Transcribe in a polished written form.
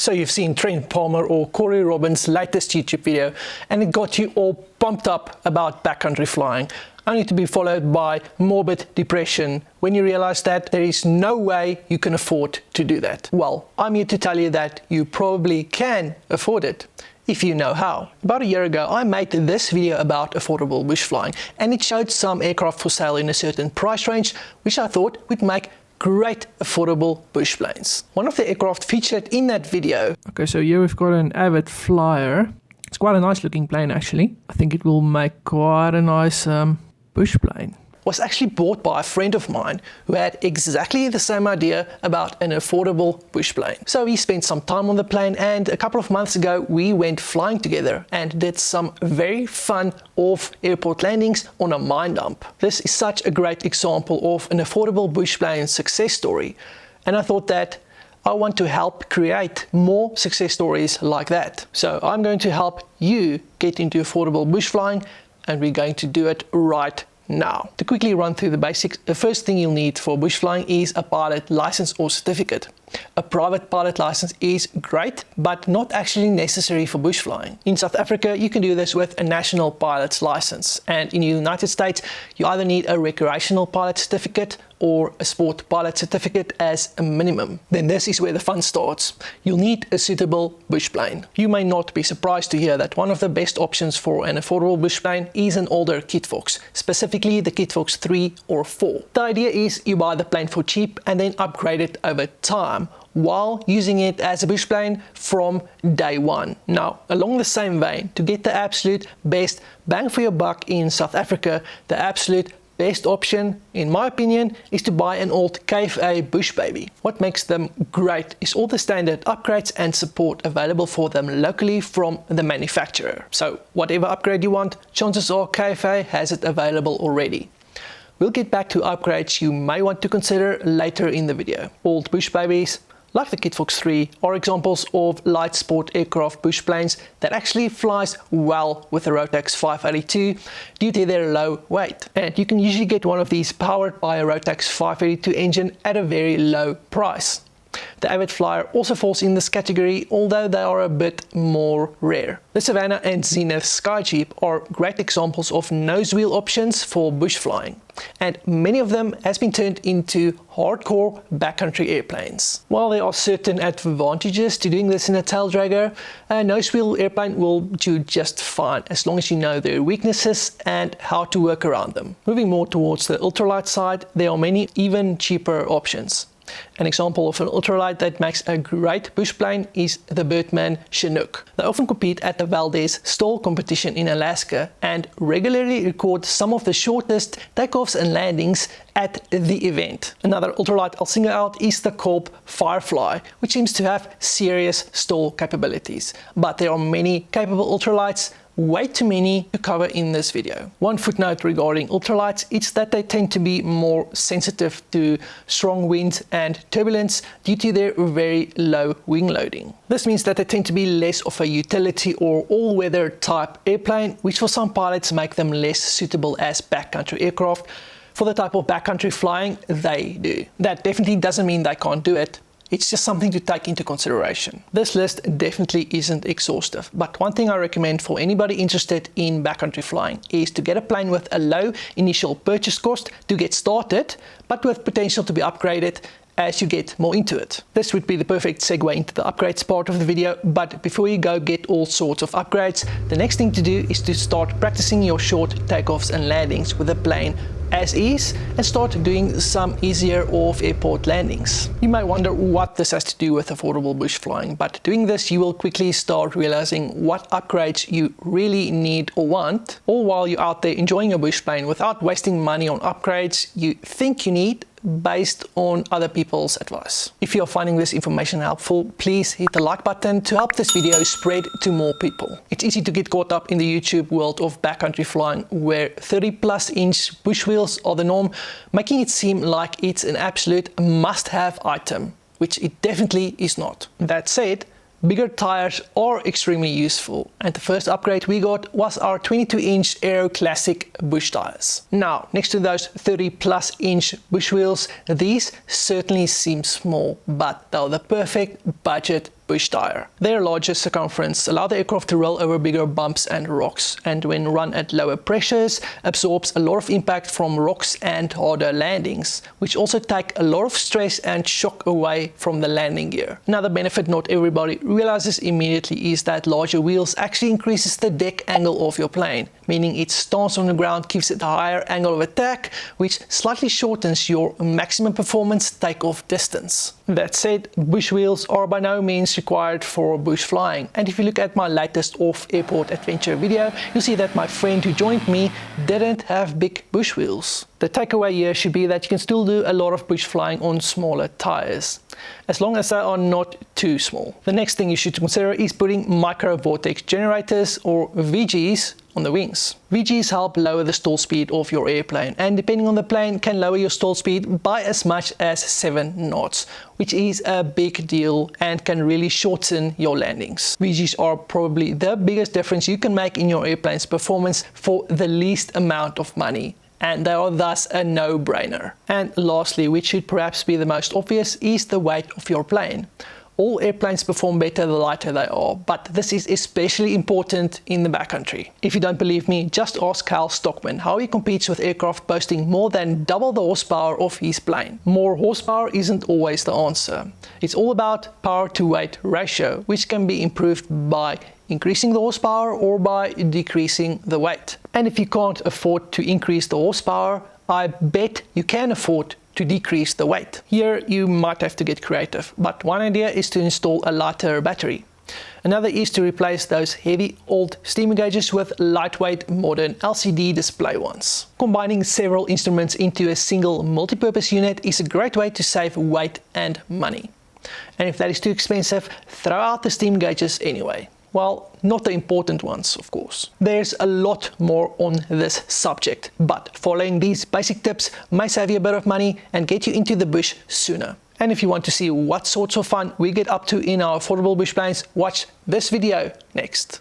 So you've seen Trent Palmer or Corey Robbins' latest YouTube video and it got you all pumped up about backcountry flying, only to be followed by morbid depression when you realize that there is no way you can afford to do that. Well, I'm here to tell you that you probably can afford it if you know how. About a year ago, I made this video about affordable bush flying, and it showed some aircraft for sale in a certain price range, which I thought would make great affordable bush planes. One of the aircraft featured in that video. Okay, so here we've got an Avid Flyer. It's quite a nice looking plane actually. I think it will make quite a nice bush plane. Was actually bought by a friend of mine who had exactly the same idea about an affordable bush plane. So he spent some time on the plane, and a couple of months ago we went flying together and did some very fun off-airport landings on a mine dump. This is such a great example of an affordable bush plane success story, and I thought that I want to help create more success stories like that. So I'm going to help you get into affordable bush flying, and we're going to do it right now. To quickly run through the basics, the first thing you'll need for bush flying is a pilot license or certificate. A private pilot license is great, but not actually necessary for bush flying. In South Africa, you can do this with a national pilot's license, and in the United States, you either need a recreational pilot certificate or a sport pilot certificate as a minimum. Then this is where the fun starts. You'll need a suitable bush plane. You may not be surprised to hear that one of the best options for an affordable bush plane is an older Kitfox, specifically the Kitfox 3 or 4. The idea is you buy the plane for cheap and then upgrade it over time, while using it as a bush plane from day one. Now, along the same vein, to get the absolute best bang for your buck in South Africa, the absolute best option, in my opinion, is to buy an old KFA Bush Baby. What makes them great is all the standard upgrades and support available for them locally from the manufacturer. So whatever upgrade you want, chances are KFA has it available already. We'll get back to upgrades you may want to consider later in the video. Old Bush Babies, like the Kitfox 3, are examples of light sport aircraft bush planes that actually flies well with the Rotax 582 due to their low weight. And you can usually get one of these powered by a Rotax 582 engine at a very low price. The Avid Flyer also falls in this category, although they are a bit more rare. The Savannah and Zenith Skyjeep are great examples of nose wheel options for bush flying, and many of them has been turned into hardcore backcountry airplanes. While there are certain advantages to doing this in a tail dragger, a nose wheel airplane will do just fine as long as you know their weaknesses and how to work around them. Moving more towards the ultralight side, there are many even cheaper options. An example of an ultralight that makes a great bush plane is the Birdman Chinook. They often compete at the Valdez Stall competition in Alaska and regularly record some of the shortest takeoffs and landings at the event. Another ultralight I'll single out is the Kolb Firefly, which seems to have serious stall capabilities. But there are many capable ultralights, way too many to cover in this video. One footnote regarding ultralights is that they tend to be more sensitive to strong wind and turbulence due to their very low wing loading. This means that they tend to be less of a utility or all-weather type airplane, which for some pilots make them less suitable as backcountry aircraft. For the type of backcountry flying they do. That definitely doesn't mean they can't do it. It's just something to take into consideration. This list definitely isn't exhaustive, but one thing I recommend for anybody interested in backcountry flying is to get a plane with a low initial purchase cost to get started, but with potential to be upgraded as you get more into it. This would be the perfect segue into the upgrades part of the video, but before you go get all sorts of upgrades, the next thing to do is to start practicing your short takeoffs and landings with the plane as is and start doing some easier off-airport landings. You may wonder what this has to do with affordable bush flying, but doing this you will quickly start realizing what upgrades you really need or want, all while you're out there enjoying a bush plane without wasting money on upgrades you think you need based on other people's advice. If you're finding this information helpful, please hit the like button to help this video spread to more people. It's easy to get caught up in the YouTube world of backcountry flying where 30+ inch bush wheels are the norm, making it seem like it's an absolute must-have item, which it definitely is not. That said, bigger tires are extremely useful, and the first upgrade we got was our 22-inch Aero Classic bush tires. Now, next to those 30+ inch bush wheels, these certainly seem small, but they're the perfect budget bush tire. Their larger circumference allows the aircraft to roll over bigger bumps and rocks, and when run at lower pressures, absorbs a lot of impact from rocks and harder landings, which also take a lot of stress and shock away from the landing gear. Another benefit not everybody realizes immediately is that larger wheels actually increases the deck angle of your plane, meaning its stance on the ground gives it a higher angle of attack, which slightly shortens your maximum performance takeoff distance. That said, bush wheels are by no means required for bush flying, and if you look at my latest off-airport adventure video, you'll see that my friend who joined me didn't have big bush wheels. The takeaway here should be that you can still do a lot of bush flying on smaller tires, as long as they are not too small. The next thing you should consider is putting micro vortex generators, or VGs, on the wings. VGs help lower the stall speed of your airplane, and depending on the plane can lower your stall speed by as much as 7 knots, which is a big deal and can really shorten your landings. VGs are probably the biggest difference you can make in your airplane's performance for the least amount of money, and they are thus a no-brainer. And lastly, which should perhaps be the most obvious, is the weight of your plane. All airplanes perform better the lighter they are, but this is especially important in the backcountry. If you don't believe me, just ask Kyle Stockman how he competes with aircraft boasting more than double the horsepower of his plane. More horsepower isn't always the answer. It's all about power to weight ratio, which can be improved by increasing the horsepower or by decreasing the weight. And if you can't afford to increase the horsepower, I bet you can afford to decrease the weight. Here you might have to get creative, but one idea is to install a lighter battery. Another is to replace those heavy old steamer gauges with lightweight modern LCD display ones. Combining several instruments into a single multi-purpose unit is a great way to save weight and money. And if that is too expensive, throw out the steam gauges anyway. Well, not the important ones, of course. There's a lot more on this subject, but following these basic tips may save you a bit of money and get you into the bush sooner. And if you want to see what sorts of fun we get up to in our affordable bush planes, watch this video next.